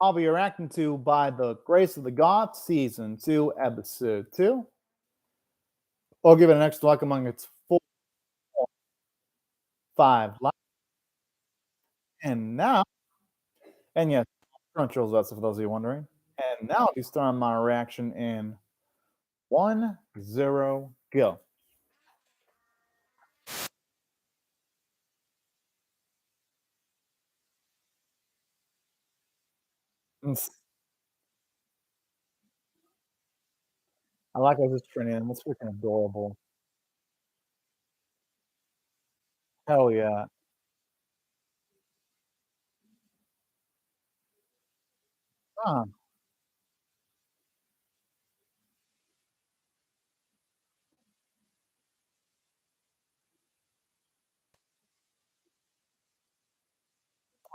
I'll be reacting to By the Grace of the Gods, Season 2, Episode 2. I'll give it an extra like among its 4, 5 likes. And now, and yes, Crunchyroll's that's for those of you wondering. And now I'll be starting my reaction in 1-0 go. I like how this is trending. It's freaking adorable. Hell yeah. Huh.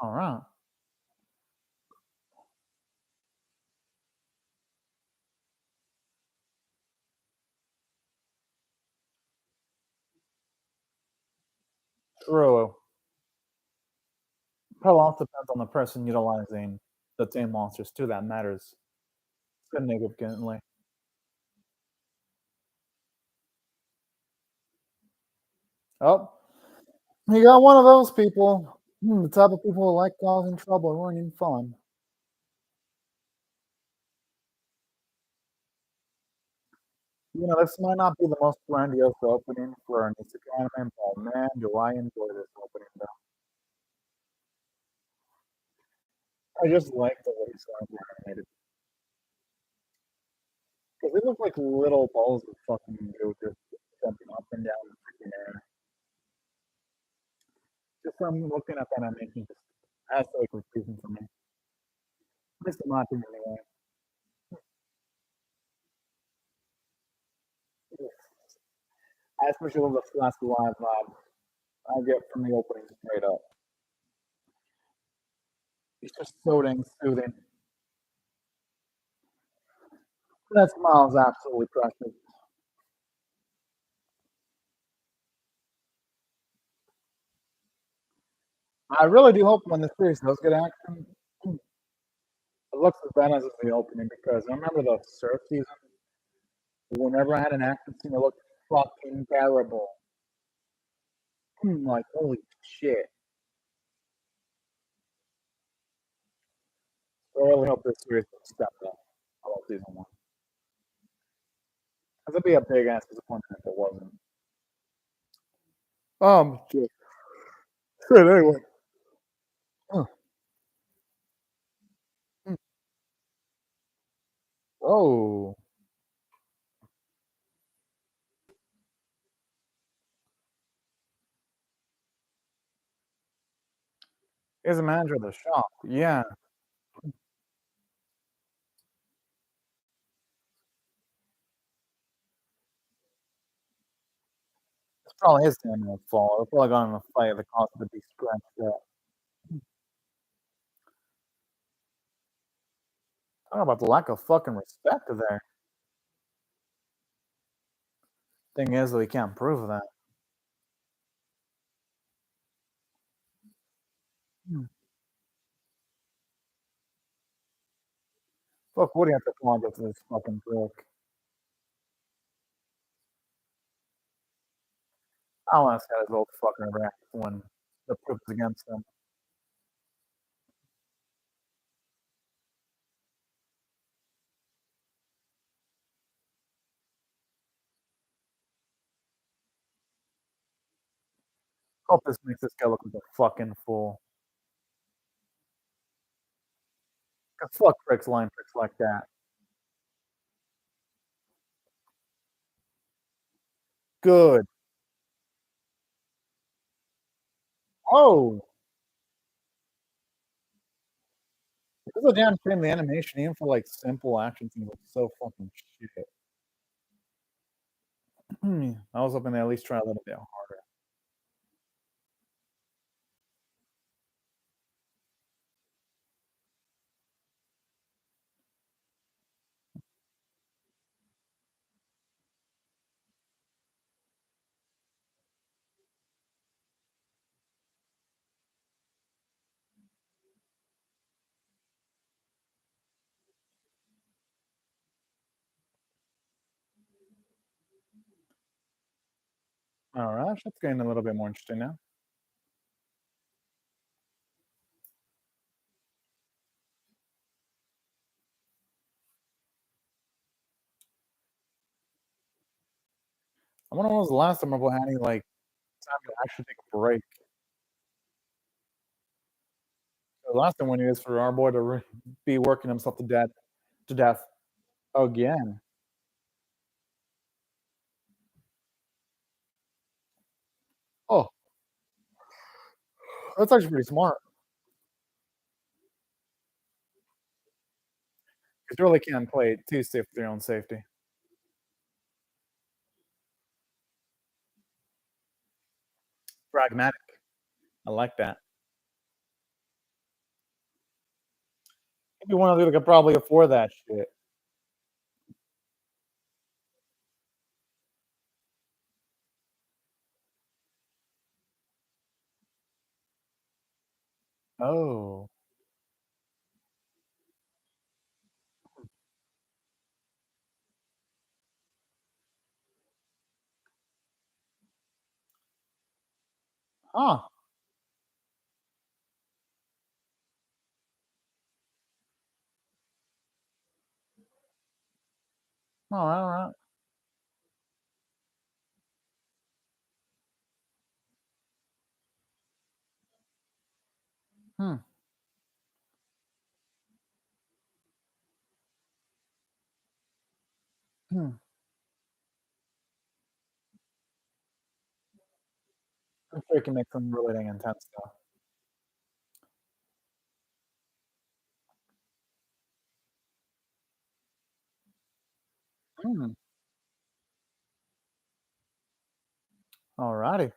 All right. True. Probably also depends on the person utilizing the same monsters too. That matters significantly. Oh, you got one of those people. The type of people who like causing trouble and ruining fun. This might not be the most grandiose opening for an isekai anime, but man, do I enjoy this opening though. I just like the way it's animated. Because they look like little balls of fucking goo just jumping up and down the freaking air. Just from looking at that animation, just absolutely confusing for me. At least in my opinion anyway. I especially love the Flash Live vibe I get from the opening straight up. It's just so dang soothing. That smile is absolutely precious. I really do hope when the series does get action, it looks as bad as the opening because I remember the surf season. Whenever I had an action scene, it looked fucking terrible. Like holy shit. So I really hope this series stepped up about season one. Cause it'd be a big ass disappointment if it wasn't. Shit. Shit, anyway. Huh. Mm. Oh, he's the manager of the shop. Yeah, it's probably his damn fault. They're probably got in a fight that caused it to be scratched up. Talk about the lack of fucking respect there. Thing is, though, he can't prove that. Hmm. Fuck, Woody have to apologize to this fucking prick. I want to see how his old fucking react when the proof is against him. Hope this makes this guy look like a fucking fool. 'Cause fuck pricks, lying pricks like that. Good. Oh, this is a damn shame the animation, even for like simple action scenes, looks so fucking shit. I was hoping they at least try a little bit harder. Alright, that's getting a little bit more interesting now. I wonder when was the last time we had any, like, time to actually take a break. The last time we need is for our boy to be working himself to death again. Oh, that's actually pretty smart. 'Cause you really can't play it too safe for your own safety. Pragmatic. I like that. Maybe one of you could probably afford that shit. Oh. Huh. Alright, alright. Hmm, hmm. I'm sure you can make some really dang intense stuff. Hmm, alrighty.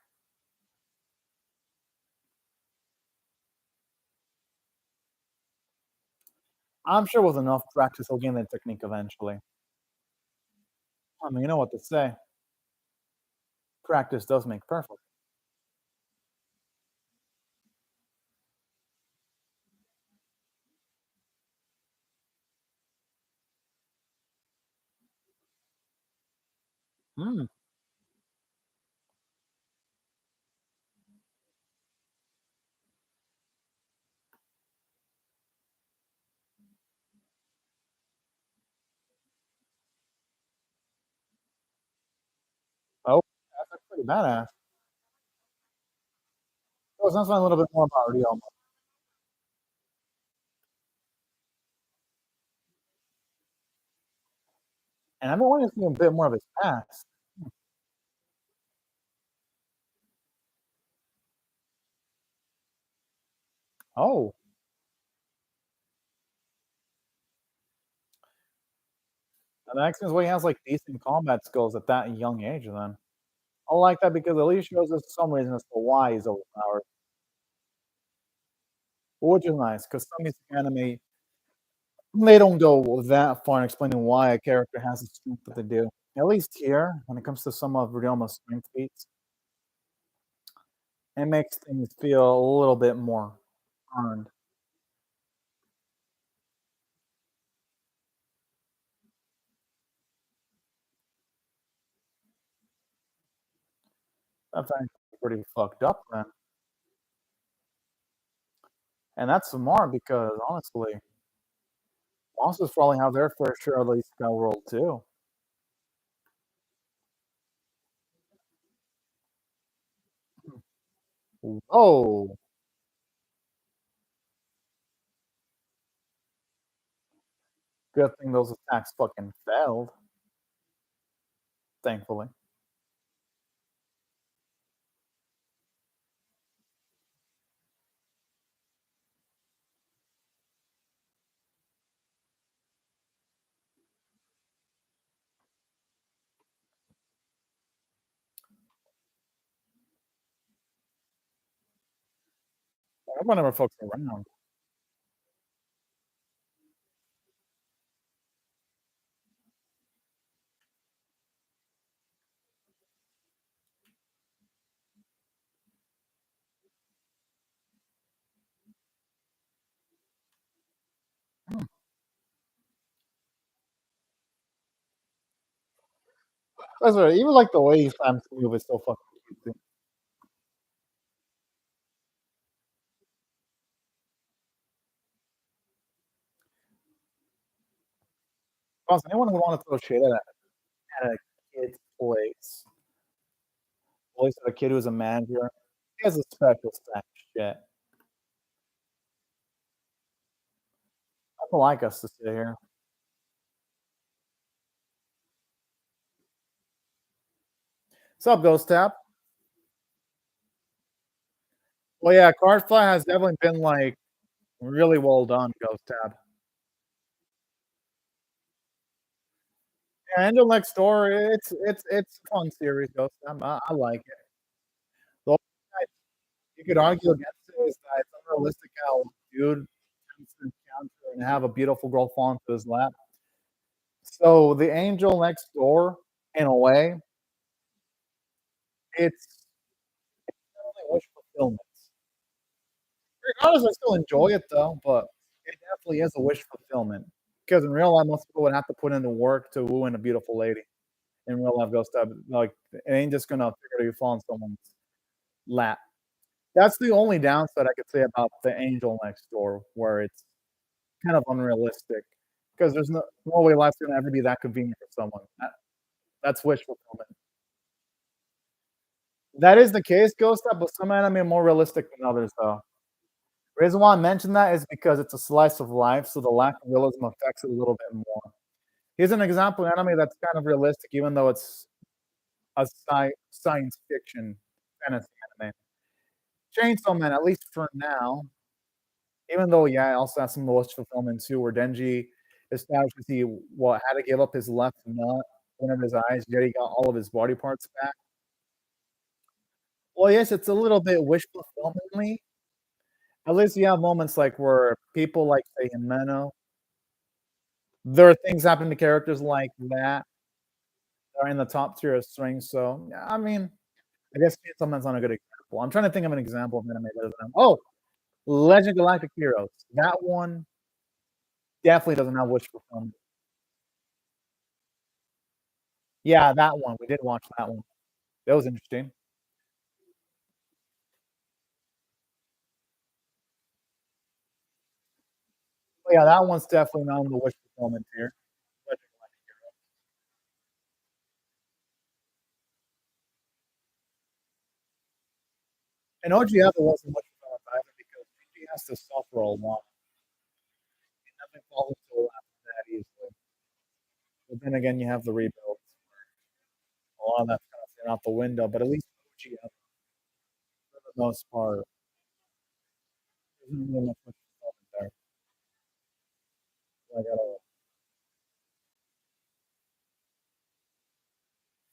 I'm sure with enough practice, he'll gain that technique eventually. I mean, you know what to say. Practice does make perfect. Hmm. Oh, that's pretty badass. So it sounds like a little bit more about Ryoma. And I've been wanting to see a bit more of his past. Oh, and that explains why he has, like, decent combat skills at that young age then. I like that because at least shows us some reason as to why he's overpowered, which is nice because some music anime, they don't go that far in explaining why a character has the strength that they do. At least here, when it comes to some of Ryoma's strength feats, it makes things feel a little bit more earned. That's actually pretty fucked up then. And that's smart because honestly, monsters probably have their fair share of the Isekai world too. Whoa! Good thing those attacks fucking failed, thankfully. Everyone never fucks around. Hmm. That's right. Even like the way he slams move is so fucking cute. Plus, anyone who wanna throw shade at a kid's place at a kid who's a manager, he has a special stack of shit. People like us to sit here. What's up, Ghost Tap? Well, yeah, Card Fly has definitely been, like, really well done, Ghost Tab. Yeah, Angel Next Door, it's a fun series, Ghost Tab. I like it. The only thing you could argue against it is that it's unrealistic how a dude tends to encounter and have a beautiful girl fall into his lap. So the Angel Next Door, in a way, it's definitely wish fulfillment. Regardless, I still enjoy it though, but it definitely is a wish fulfillment. Because in real life, most people would have to put in the work to woo in a beautiful lady. In real life, Ghost Tab, like, it ain't just gonna figuratively fall in someone's lap. That's the only downside I could say about the Angel Next Door, where it's kind of unrealistic. Because there's no way life's gonna ever be that convenient for someone. That's wish fulfillment. That is the case, Ghost Tab, but some anime are more realistic than others, though. Reason why I mention that is because it's a slice of life, so the lack of realism affects it a little bit more. Here's an example of anime that's kind of realistic, even though it's a science fiction fantasy anime. Chainsaw Man, at least for now, even though, yeah, it also has some wish fulfillment too, where Denji establishes he had to give up his left nut, one of his eyes, yet he got all of his body parts back. Well, yes, it's a little bit wish fulfillmently. At least you have moments like where people like say Himeno. There are things happen to characters like that are in the top tier of strings. So yeah, I mean, I guess Chainsaw Man's not a good example. I'm trying to think of an example of anime that doesn't have. Oh, Legend Galactic Heroes. That one definitely doesn't have wish fulfillment. Yeah, that one. We did watch that one. That was interesting. But yeah, that one's definitely not on the wish fulfillment tier. Legend Galactic Heroes. And OGF wasn't wish fulfillment either because he has to suffer a lot. He nothing falls into after that easily. But then again, you have the rebuilds. A lot of that's kind of thrown out the window. But at least OGF, for the most part, isn't really much wish fulfillment there. So I gotta.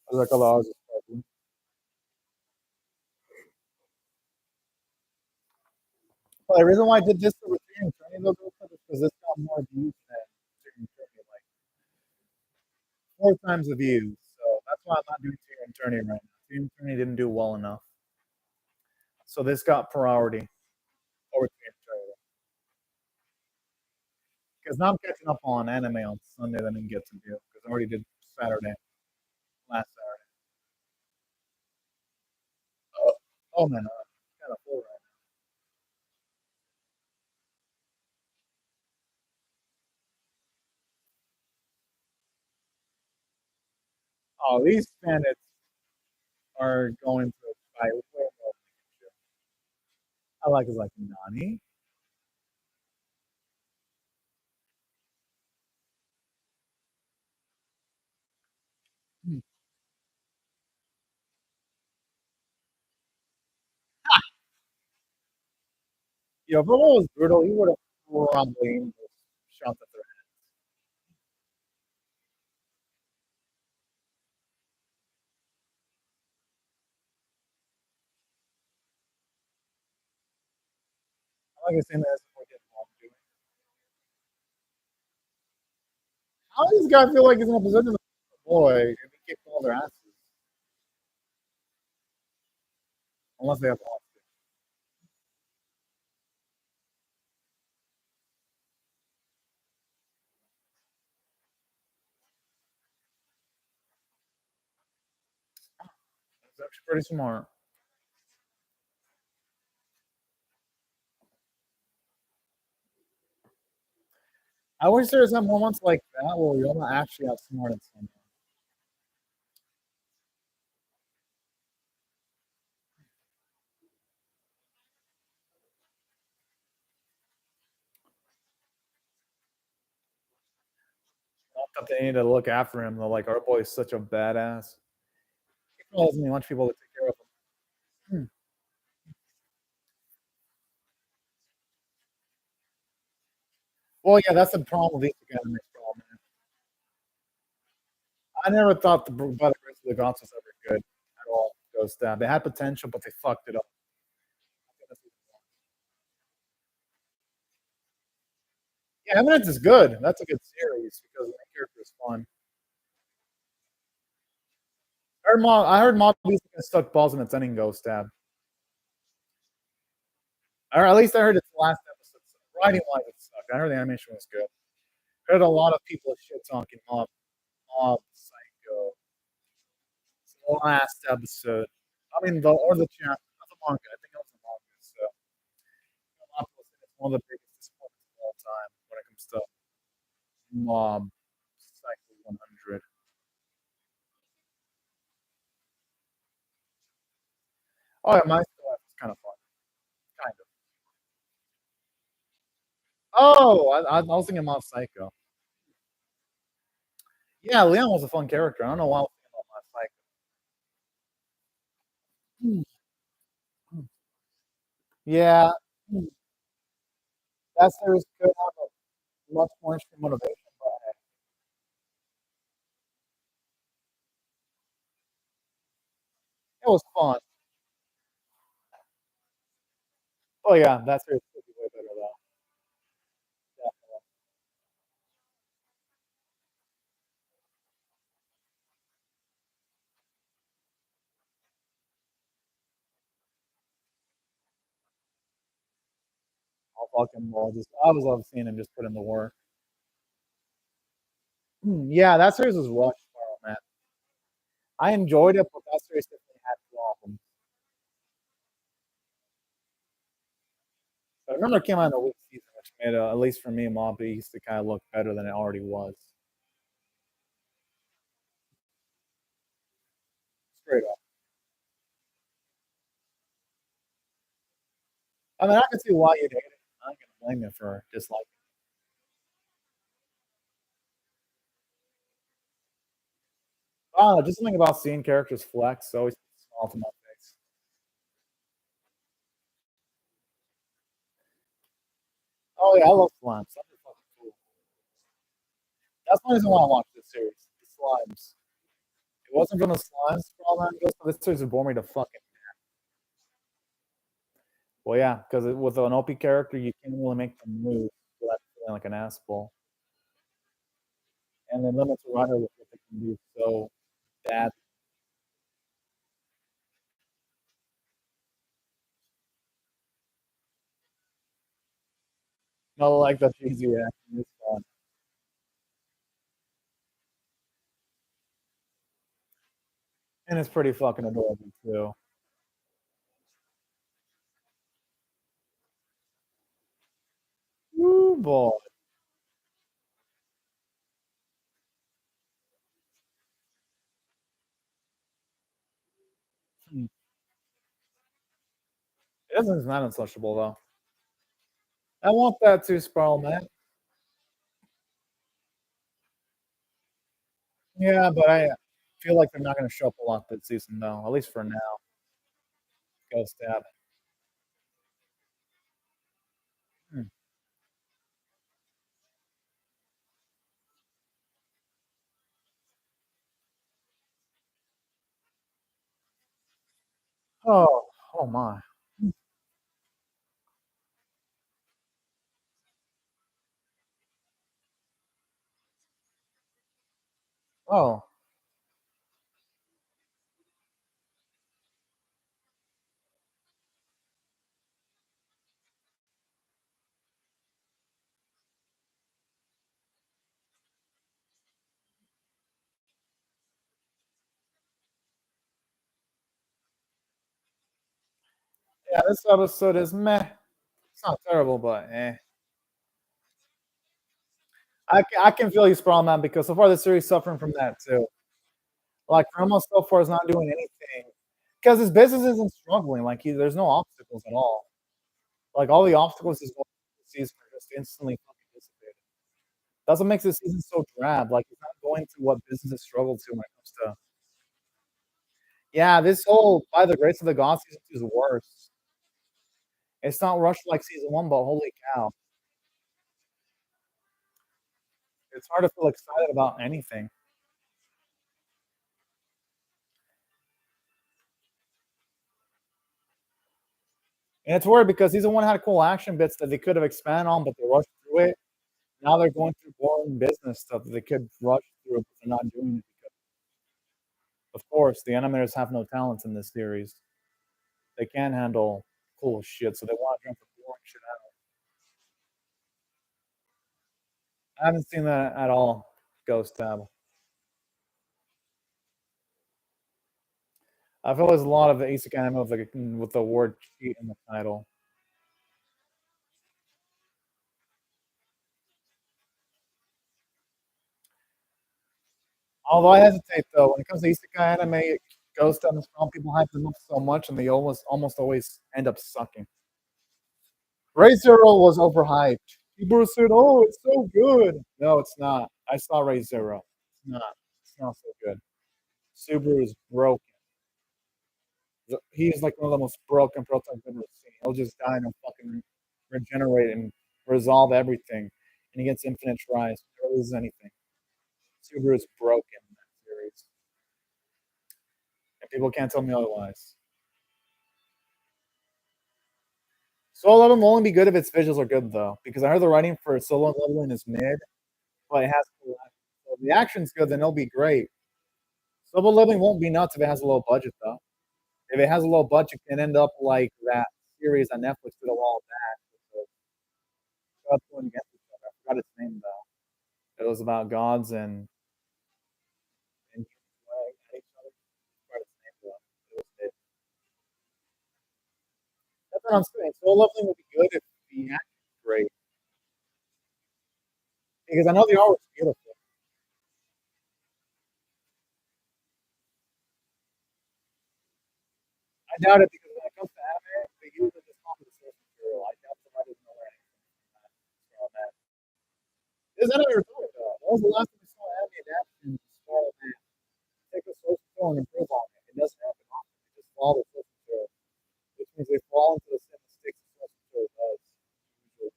I was like, oh, I was just talking. Well, the reason why I did this for Returning Journey though, is because this got more views than Returning Journey, like 4 times the views. So that's why I'm not doing Returning Journey right now. Returning Journey didn't do well enough. So this got priority over Returning Journey. Because now I'm catching up on anime on Sunday that I didn't get to do. Because I already did Saturday, last Saturday. Oh, oh man, I'm kind of full right now. Oh, these bandits are going to fight way more than they I like is like Nani. Hmm. Yo, if it was brutal, he would have probably shot the threat. I like saying that before getting home. How does this guy feel like he's in a position to boy if he kicks all their asses? Unless they have lost. He's actually pretty smart. I wish there was some moments like that where we all actually outsmarted someone. Not that they need to look after him though. Like our boy's such a badass. He doesn't need much people to take care of him. Hmm. Well, yeah, that's the problem with these anime problem. I never thought the Brother Ghost of the Gods was ever good at all. Ghost Dad. They had potential, but they fucked it up. Yeah, Eminence is good. That's a good series because the main character is fun. I heard Mob Beast stuck balls in its ending Ghost Dad. Or at least I heard its last episode. Writing wise, it sucked. I heard the animation was good. I heard a lot of people shit talking Mob Psycho. It's the last episode. I mean, the chapter, not the manga. I think it was the manga. So, it's one of the biggest disappointments of all time when it comes to Mob Psycho 100. Oh, yeah, my life was kind of fun. Kind of. Oh, I was thinking Mob Psycho. Yeah, Leon was a fun character. I don't know why I was thinking about Mob Psycho. Hmm. Yeah, that series could have a much more interesting motivation, but it was fun. Oh yeah, that series could be way better though. Yeah. I'll fucking well, just I was love seeing him just put in the work. Yeah, that series was rushed, man. I enjoyed it, but that series definitely had problems. I remember it came out in the weak season, which made at least for me, Mob Beast to kind of look better than it already was. Straight up. I mean, I can see why you'd hate it. I'm not gonna blame you for disliking it. I don't know, just something about seeing characters flex always puts a smile to my face. Oh yeah, I love slimes. Slimes are fucking cool. That's one reason why I watched this series. The slimes. If it wasn't from the slimes for all that goes, this series would bore me to fucking. Well, yeah, because with an OP character, you can't really make them move without feeling like an asshole, and then limits a rider with what they can do so bad. I like that cheesy acting. It's fun, and it's pretty fucking adorable too. Woo boy. Hmm. It isn't not unsociable though. I want that too, Sparrow man. Yeah, but I feel like they're not going to show up a lot this season though, at least for now. Go stab. Hmm. Oh, oh my. Oh, Yeah, this episode is meh. It's not terrible, but eh. I can feel you, Sprawl Man, because so far the series suffering from that too. Like Ramos so far is not doing anything because his business isn't struggling. Like there's no obstacles at all. Like all the obstacles he's going through the season are just instantly fucking dissipated. That's what makes the season so drab. Like he's not going through what businesses struggle to when it comes to. Yeah, this whole by the grace of the gods season 2 is worse. It's not rushed like season 1, but holy cow, it's hard to feel excited about anything. And it's weird because season 1 had cool action bits that they could have expanded on, but they rushed through it. Now they're going through boring business stuff that they could rush through, but they're not doing it because, of course, the animators have no talent in this series. They can't handle cool shit, so they want to jump the boring shit out. I haven't seen that at all, Ghost Tab. I feel there's a lot of the isekai anime with the word cheat in the title. Although I hesitate though, when it comes to isekai anime, Ghost Tab and strong people hype them up so much, and they almost always end up sucking. Ray Zero was overhyped. People said, "Oh, it's so good." No, it's not. I saw Ray Zero. It's not. It's not so good. Subaru is broken. He is like one of the most broken prototypes I've ever seen. He'll just die and he'll fucking regenerate and resolve everything. And he gets infinite tries. Never loses anything. Subaru is broken in that series. And people can't tell me otherwise. Solo leveling will only be good if its visuals are good, though. Because I heard the writing for solo leveling is mid, but it has cool action. So if the action's good, then it'll be great. Solo leveling won't be nuts if it has a low budget, though. If it has a low budget, it can end up like that series on Netflix did a while back. Gods going against each other. I forgot its name though. It was about gods and at each other. I forgot its name though. That's what I'm saying. Soul Leveling would be good if the action is great. Because I know the art was beautiful. I doubt it because when it comes to anime, they use it as common source material. I doubt somebody doesn't know anything from that. This anime you're talking about. When was the last time you saw an anime adaptation of Scarlet Man? Take the source material and improve on it. It doesn't happen often. They just follow the source material, which means they fall into the same mistakes the source material does. Usually.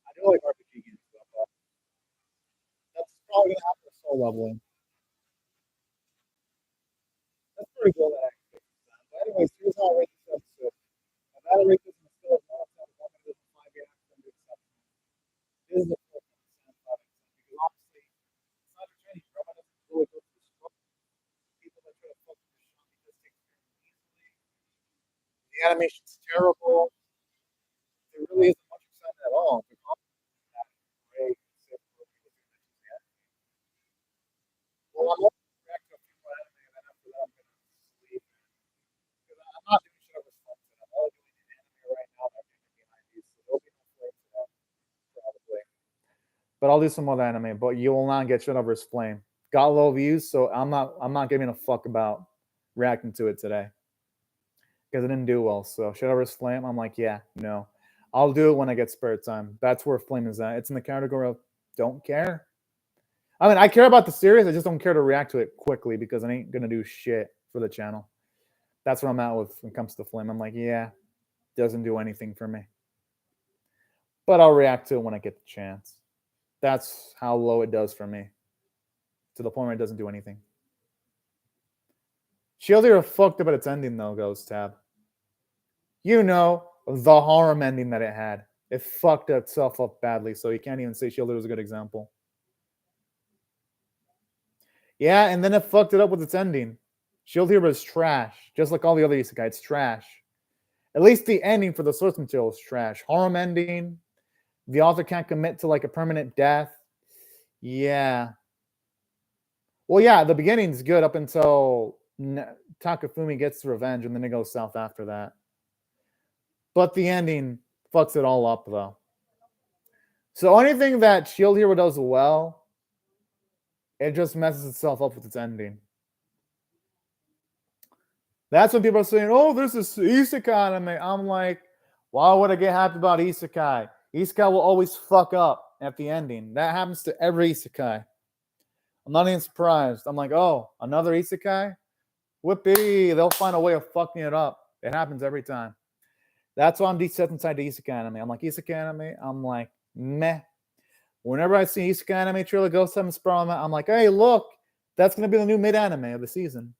I do like RPG games, though, but that's probably gonna happen with soul leveling. That's pretty cool that actually. But anyways, here's how I rate this episode. I gotta rate this in a scale of 1 to 5 games from the exception. This is the first one because obviously it's not entertaining. Drama doesn't really go through the struggle. People that try to focus on the show just take care of it easily. The animation's terrible. There really isn't much excitement at all. The comedy is not great, except for the anime. Well, I'm going to react to a few more anime, and then after that, I'm going to sleep. Because I'm not doing shit over fun. I'm only doing an anime right now that I'm doing behind these, so there'll be no flame to that, probably. But I'll do some other anime, but you will not get shit over his flame. Got low views, so I'm not giving a fuck about reacting to it today. Because it didn't do well. So shit over his flame, I'm like, yeah, no. I'll do it when I get spare time. That's where flame is at. It's in the category of don't care. I mean, I care about the series. I just don't care to react to it quickly because I ain't gonna do shit for the channel. That's where I'm at with when it comes to flame. I'm like, yeah, doesn't do anything for me. But I'll react to it when I get the chance. That's how low it does for me. To the point where it doesn't do anything. Shield Hero fucked up at its ending though, Ghost Tab. You know, the harem ending that it had. It fucked itself up badly, so you can't even say Shield Hero was a good example. Yeah, and then it fucked it up with its ending. Shield Hero is trash, just like all the other isekai. It's trash. At least the ending for the source material is trash. Harem ending. The author can't commit to like a permanent death. Yeah. Well, yeah, the beginning's good up until Takafumi gets revenge, and then it goes south after that. But the ending fucks it all up, though. So anything that Shield Hero does well, it just messes itself up with its ending. That's when people are saying, oh, this is isekai anime. I'm like, why would I get happy about isekai? Isekai will always fuck up at the ending. That happens to every isekai. I'm not even surprised. I'm like, oh, another isekai? Whoopee. They'll find a way of fucking it up. It happens every time. That's why I'm desensitized to isekai anime. I'm like, isekai anime? I'm like, meh. Whenever I see isekai anime trailer, Ghost 7 Spiral, I'm like, hey, look, that's going to be the new mid-anime of the season.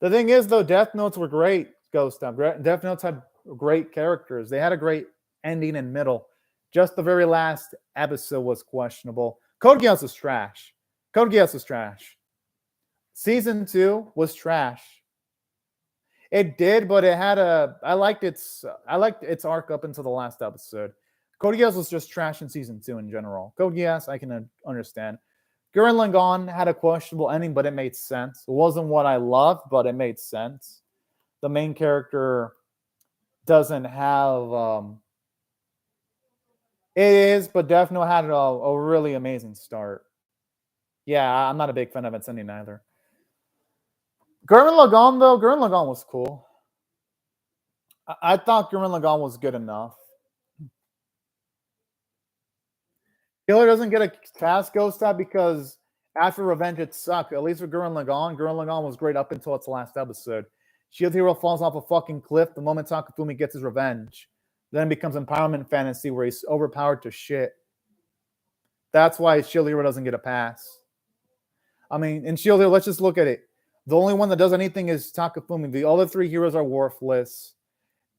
The thing is, though, Death Notes were great, Ghost Up. Death Notes had great characters. They had a great ending and middle. Just the very last episode was questionable. Code Geass was trash. Code Geass was trash. Season 2 was trash. It did, but it had I liked its arc up until the last episode. Code Geass was just trash in season 2 in general. Code Geass, I can understand. Gurren Lagann had a questionable ending, but it made sense. It wasn't what I loved, but it made sense. The main character doesn't have... it is, but Death Note had a really amazing start. Yeah, I'm not a big fan of its ending either. Gurren Lagann, though, Gurren Lagann was cool. I thought Gurren Lagann was good enough. Killer doesn't get a cast Ghost Type because after Revenge it sucked. At least for Gurren Lagann was great up until its last episode. Shield Hero falls off a fucking cliff the moment Takafumi gets his revenge. Then it becomes empowerment fantasy where he's overpowered to shit. That's why Shield Hero doesn't get a pass. I mean, in Shield Hero, let's just look at it. The only one that does anything is Takafumi. The other three heroes are worthless.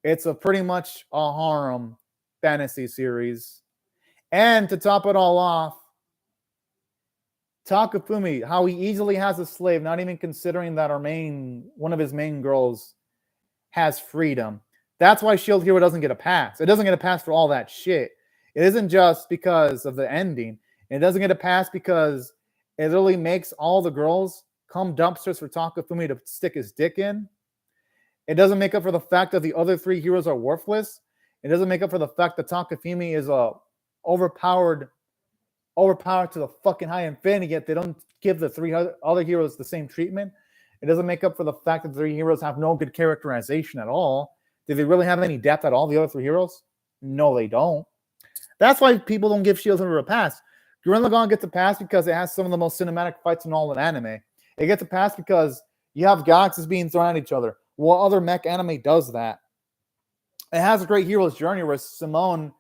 It's pretty much a harem fantasy series. And to top it all off, Takafumi, how he easily has a slave, not even considering that one of his main girls has freedom. That's why Shield Hero doesn't get a pass. It doesn't get a pass for all that shit. It isn't just because of the ending. It doesn't get a pass because it literally makes all the girls come dumpsters for Takafumi to stick his dick in. It doesn't make up for the fact that the other three heroes are worthless. It doesn't make up for the fact that Takafumi is overpowered to the fucking high infinity, yet they don't give the three other heroes the same treatment. It doesn't make up for the fact that the three heroes have no good characterization at all. Do they really have any depth at all, the other three heroes? No, they don't. That's why people don't give Shield Hero a pass. Gurren Lagann gets a pass because it has some of the most cinematic fights in all of anime. It gets a pass because you have galaxies being thrown at each other. What other mech anime does that? It has a great hero's journey where Simone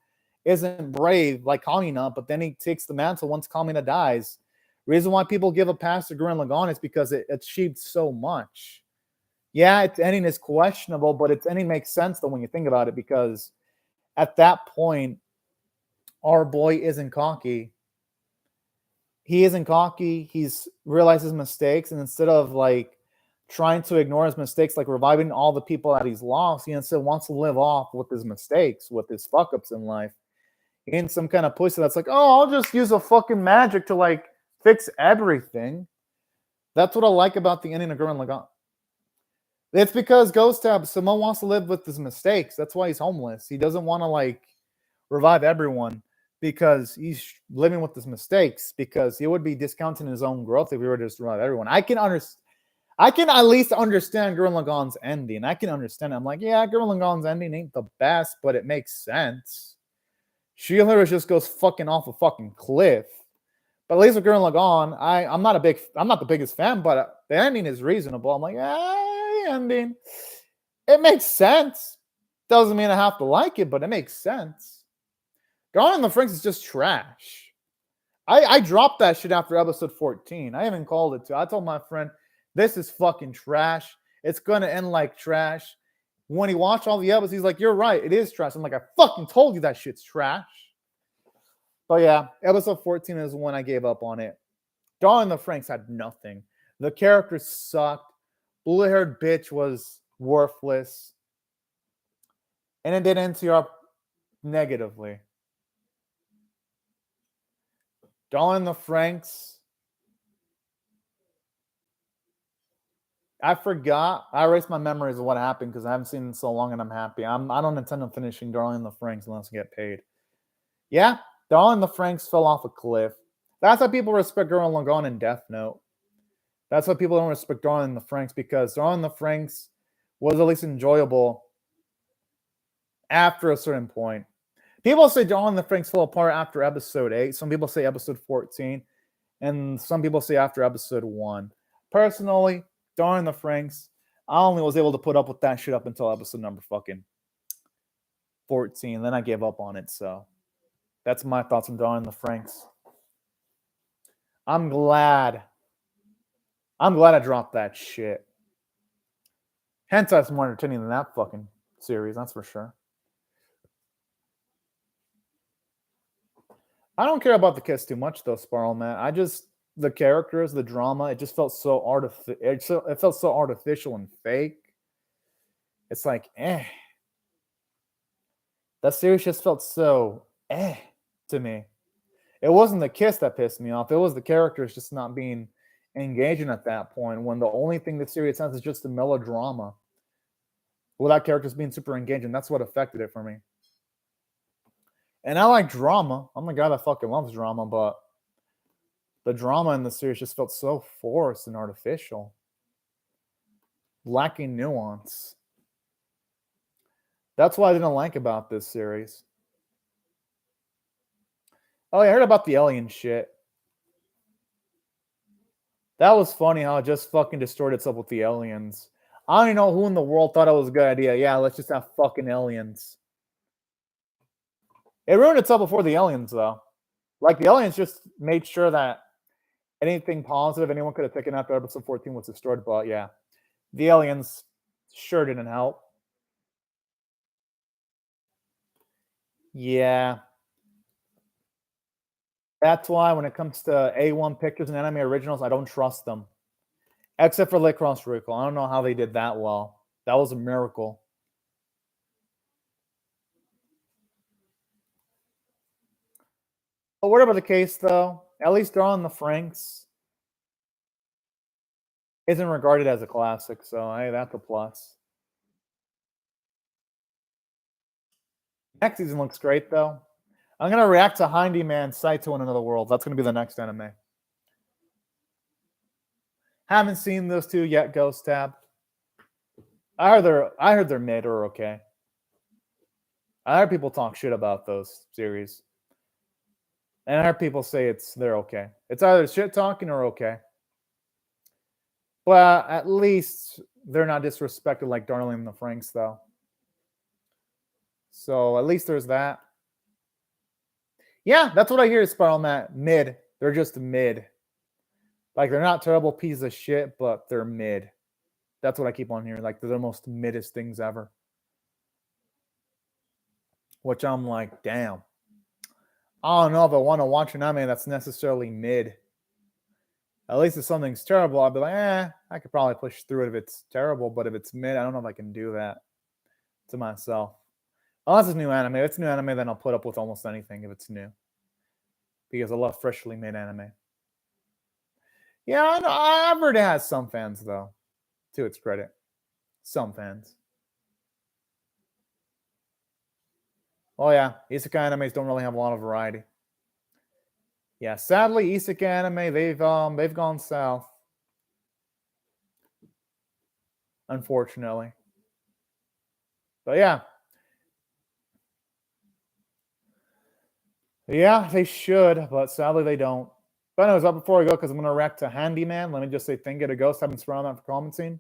isn't brave like Kamina, but then he takes the mantle once Kamina dies. Reason why people give a pass to Gurren Lagann is because it achieved so much. Yeah, its ending is questionable, but its ending makes sense though when you think about it, because at that point, our boy isn't cocky. He isn't cocky. He's realized his mistakes, and instead of like trying to ignore his mistakes, like reviving all the people that he's lost, he instead wants to live off with his mistakes, with his fuck ups in life. In some kind of pussy that's like, oh, I'll just use a fucking magic to like fix everything. That's what I like about the ending of Gurren Lagann. It's because Ghost Tab, Simone wants to live with his mistakes. That's why he's homeless. He doesn't want to like revive everyone because he's living with his mistakes, because he would be discounting his own growth if he were to just revive everyone. I can at least understand Gurren Lagann's ending. I can understand it. I'm like, yeah, Gurren Lagann's ending ain't the best, but it makes sense. Shield Hero just goes fucking off a fucking cliff. But at least with Gurren Lagann, I'm not the biggest fan, but the ending is reasonable. I'm like, ending. It makes sense. Doesn't mean I have to like it, but it makes sense. Gone in the Franks is just trash. I dropped that shit after episode 14. I even called it too. I told my friend, this is fucking trash. It's gonna end like trash. When he watched all the episodes, he's like, you're right, it is trash. I'm like, I fucking told you that shit's trash. But yeah, episode 14 is when I gave up on it. Dawn and the Franks had nothing. The characters sucked. Blue-haired bitch was worthless. And it did end up negatively. Dawn and the Franks I forgot. I erased my memories of what happened because I haven't seen it in so long, and I'm happy. I don't intend on finishing Darling in the Franxx unless I get paid. Yeah, Darling in the Franxx fell off a cliff. That's why people respect Gurren Lagann and Death Note. That's why people don't respect Darling in the Franxx, because Darling in the Franxx was at least enjoyable after a certain point. People say Darling in the Franxx fell apart after episode 8. Some people say episode 14. And some people say after episode 1. Personally, Darling in the Franxx, I only was able to put up with that shit up until episode number fucking 14. Then I gave up on it, so that's my thoughts on Darling in the Franxx. I'm glad I dropped that shit. Hentai's more entertaining than that fucking series, that's for sure. I don't care about the kiss too much though, Sparrow Man. The characters, the drama, it just felt so it felt so artificial and fake. It's like, that series just felt so to me. It wasn't the kiss that pissed me off. It was the characters just not being engaging at that point, when the only thing the series has is just the melodrama without characters being super engaging. That's what affected it for me. And I like drama. I'm the guy that fucking loves drama, but the drama in the series just felt so forced and artificial, lacking nuance. That's what I didn't like about this series. Oh, yeah, I heard about the alien shit. That was funny how it just fucking destroyed itself with the aliens. I don't even know who in the world thought it was a good idea. Yeah, let's just have fucking aliens. It ruined itself before the aliens, though. Like, the aliens just made sure that anything positive anyone could have taken after episode 14 was destroyed. But yeah, the aliens sure didn't help. Yeah. That's why when it comes to A1 Pictures and anime originals, I don't trust them. Except for Lake Cross Recall. I don't know how they did that well. That was a miracle. But whatever the case, though, at least Darling in the Franxx isn't regarded as a classic, so hey, that's a plus. Next season looks great, though. I'm going to react to Handyman Saito in Another World. That's going to be the next anime. Haven't seen those two yet, Ghost Tab. I heard they're mid or okay. I heard people talk shit about those series. And I heard people say they're okay. It's either shit talking or okay. But at least they're not disrespected like Darling in the Franxx, though. So at least there's that. Yeah, that's what I hear is Spiral Mat. Mid. They're just mid. Like, they're not terrible pieces of shit, but they're mid. That's what I keep on hearing. Like, they're the most middest things ever. Which I'm like, damn. I don't know if I want to watch an anime that's necessarily mid. At least if something's terrible, I'll be like, I could probably push through it if it's terrible. But if it's mid, I don't know if I can do that to myself. Unless it's new anime. If it's new anime, then I'll put up with almost anything if it's new. Because I love freshly made anime. Yeah, I know. I've heard it has some fans, though. To its credit. Some fans. Oh, yeah. Isekai animes don't really have a lot of variety. Yeah, sadly, Isekai anime, they've gone south. Unfortunately. But yeah. Yeah, they should, but sadly they don't. But anyways, before I go, because I'm going to react to Handyman, let me just say thank you to Ghost. I've been surrounded that for commenting.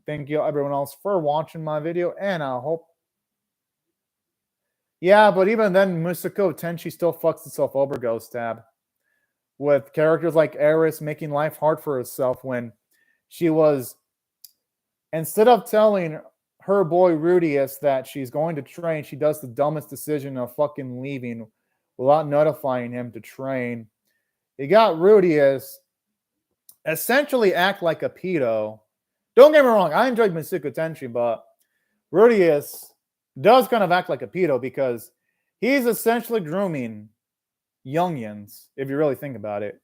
Thank you everyone else for watching my video, and I hope. Yeah, but even then, Musako Tenchi still fucks itself over, Ghost Tab. With characters like Eris making life hard for herself when she was, instead of telling her boy Rudius that she's going to train, she does the dumbest decision of fucking leaving without notifying him to train. You got Rudius essentially act like a pedo. Don't get me wrong, I enjoyed Musako Tenchi, but Rudius does kind of act like a pedo because he's essentially grooming youngins, if you really think about it.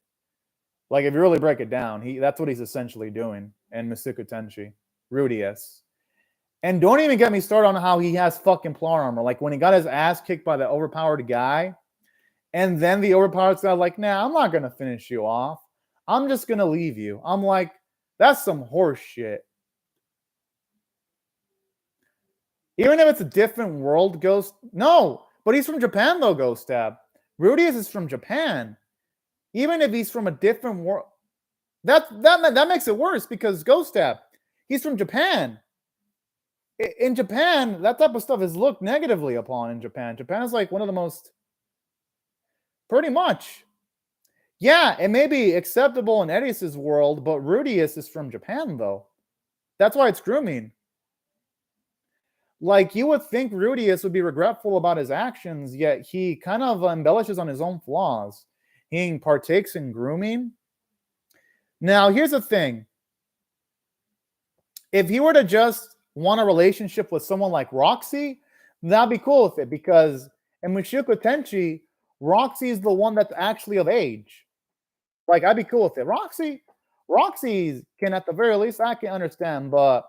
Like, if you really break it down, that's what he's essentially doing in Masuku Tenchi. Rudius. And don't even get me started on how he has fucking plot armor. Like, when he got his ass kicked by the overpowered guy, and then the overpowered guy like, nah, I'm not going to finish you off. I'm just going to leave you. I'm like, that's some horse shit. Even if it's a different world, Ghost... No, but he's from Japan, though, Ghost Tab. Rudius is from Japan. Even if he's from a different world... That makes it worse, because Ghost Tab, he's from Japan. In Japan, that type of stuff is looked negatively upon in Japan. Japan is like one of the most... Pretty much. Yeah, it may be acceptable in Edius' world, but Rudius is from Japan, though. That's why it's grooming. Like, you would think Rudius would be regretful about his actions, yet he kind of embellishes on his own flaws. He partakes in grooming. Now, here's the thing. If he were to just want a relationship with someone like Roxy, that'd be cool with it, because in Mushoku Tenchi, Roxy is the one that's actually of age. Like, I'd be cool with it. Roxy can, at the very least, I can understand, but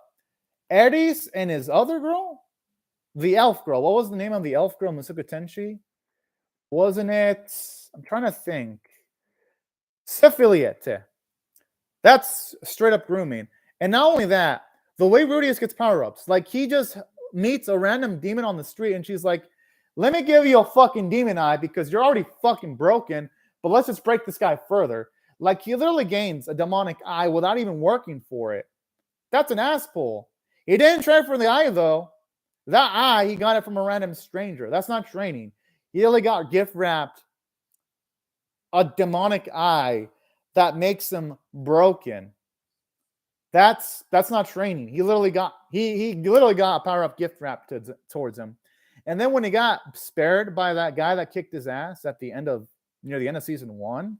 Edis and his other girl, the elf girl, what was the name of the elf girl in Mushoku Tenchi? Wasn't it... I'm trying to think. Syphiliate. That's straight up grooming. And not only that, the way Rudius gets power-ups, like, he just meets a random demon on the street and she's like, let me give you a fucking demon eye because you're already fucking broken, but let's just break this guy further. Like, he literally gains a demonic eye without even working for it. That's an ass pull. He didn't train for the eye, though. That eye, he got it from a random stranger. That's not training. He only got gift-wrapped a demonic eye that makes him broken. That's not training. He literally got a power-up gift-wrapped towards him. And then when he got spared by that guy that kicked his ass at the end of the end of season 1,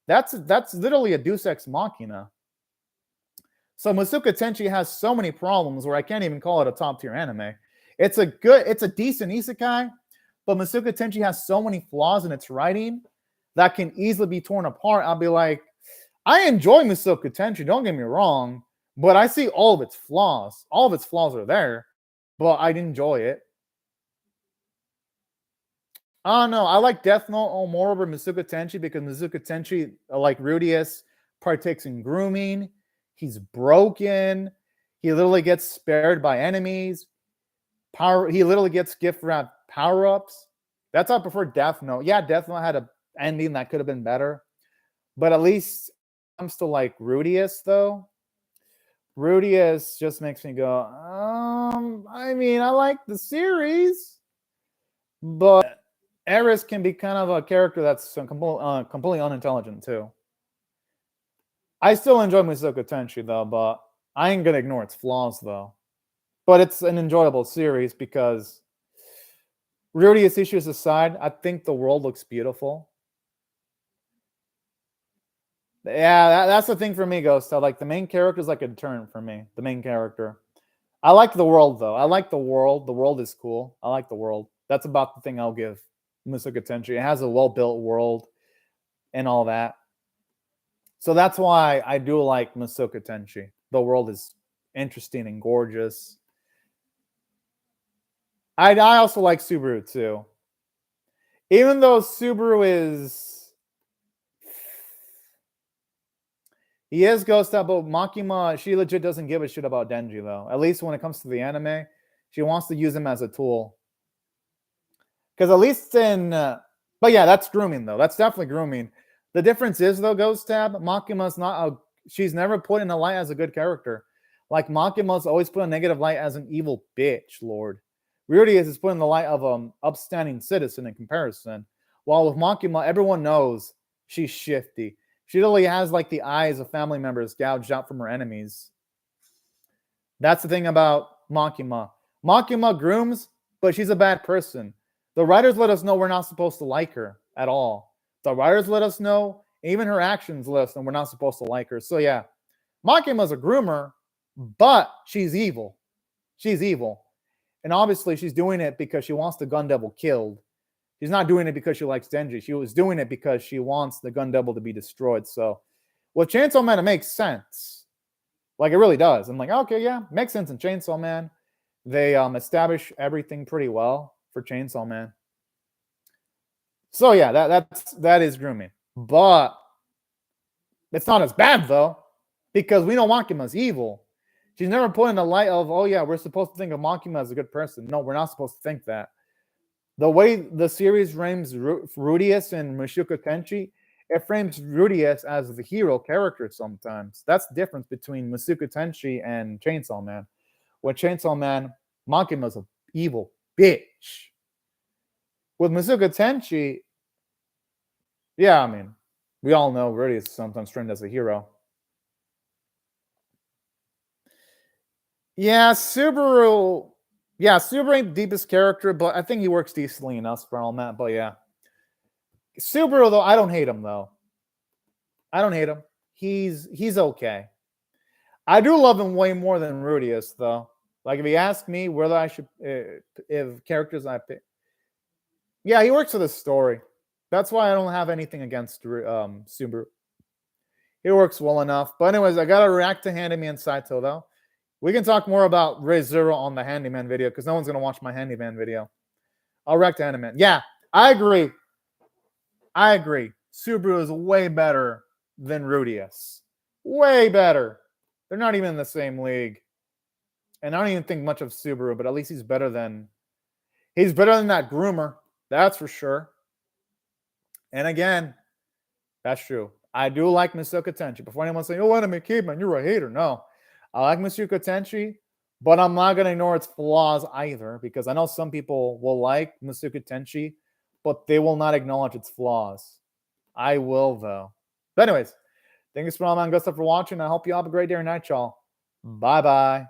that's literally a Deus Ex Machina. So Mushoku Tenchi has so many problems where I can't even call it a top-tier anime. It's a decent isekai, but Mushoku Tenchi has so many flaws in its writing that can easily be torn apart. I'll be like, I enjoy Mushoku Tenchi, don't get me wrong, but I see all of its flaws. All of its flaws are there, but I'd enjoy it. I don't know. I like Death Note more over Mushoku Tenchi because Mushoku Tenchi, like Rudius, partakes in grooming. He's broken. He literally gets spared by enemies. He literally gets gift-wrapped power-ups. That's how I prefer Death Note. Yeah, Death Note had an ending that could have been better. But at least when it comes to like Rudius, though, Rudius just makes me go, I mean, I like the series, but Eris can be kind of a character that's completely unintelligent, too. I still enjoy Mushoku Tenchi, though, but I ain't going to ignore its flaws, though. But it's an enjoyable series because, Rudius issues aside, I think the world looks beautiful. Yeah, that's the thing for me, Ghost. Like, the main character is like a deterrent for me. The main character. I like the world, though. I like the world. The world is cool. I like the world. That's about the thing I'll give Mushoku Tenchi. It has a well-built world and all that. So that's why I do like Mushoku Tenchi. The world is interesting and gorgeous. I also like Subaru, too. Even though Subaru is... He is Ghost Up, but Makima, she legit doesn't give a shit about Denji, though. At least when it comes to the anime, she wants to use him as a tool. Because at least in... but yeah, that's grooming, though. That's definitely grooming. The difference is, though, Ghost Tab, Makima's not a... She's never put in a light as a good character. Like, Makima's always put a negative light as an evil bitch, Lord. Rudius is put in the light of an upstanding citizen in comparison. While with Makima, everyone knows she's shifty. She literally has, like, the eyes of family members gouged out from her enemies. That's the thing about Makima. Makima grooms, but she's a bad person. The writers let us know we're not supposed to like her at all. The writers let us know, even her actions let us know we're not supposed to like her. So, yeah, Makima's a groomer, but she's evil. She's evil. And obviously, she's doing it because she wants the Gun Devil killed. She's not doing it because she likes Denji. She was doing it because she wants the Gun Devil to be destroyed. So With Chainsaw Man, it makes sense. Like, it really does. I'm like, okay, yeah, makes sense in Chainsaw Man. They establish everything pretty well for Chainsaw Man. So yeah, that is grooming. But it's not as bad though, because we know Makima's evil. She's never put in the light of, oh yeah, we're supposed to think of Makima as a good person. No, we're not supposed to think that. The way the series frames Rudius and Mushoku Tenchi, it frames Rudius as the hero character sometimes. That's the difference between Mushoku Tenchi and Chainsaw Man. With Chainsaw Man, Makima's an evil bitch. With Mushoku Tenchi, yeah, I mean, we all know Rudius is sometimes framed as a hero. Yeah, Subaru. Yeah, Subaru ain't the deepest character, but I think he works decently enough for all that. But yeah, Subaru though, I don't hate him though. I don't hate him. He's okay. I do love him way more than Rudius though. Like if you ask me whether I should, if characters I pick, yeah, he works for the story. That's why I don't have anything against Subaru. He works well enough. But anyways, I gotta react to Handyman Saito though. We can talk more about Re:Zero on the Handyman video because no one's going to watch my Handyman video. I'll react to Handyman. Yeah, I agree. I agree. Subaru is way better than Rudius. Way better. They're not even in the same league. And I don't even think much of Subaru, but at least he's better than that groomer. That's for sure. And again, that's true. I do like Mushoku Tenchi. Before anyone saying, oh, Enemy Caveman, you're a hater. No. I like Mushoku Tenchi, but I'm not going to ignore its flaws either, because I know some people will like Mushoku Tenchi, but they will not acknowledge its flaws. I will, though. But anyways, thanks for all my good stuff for watching. I hope you all have a great day or night, y'all. Bye-bye.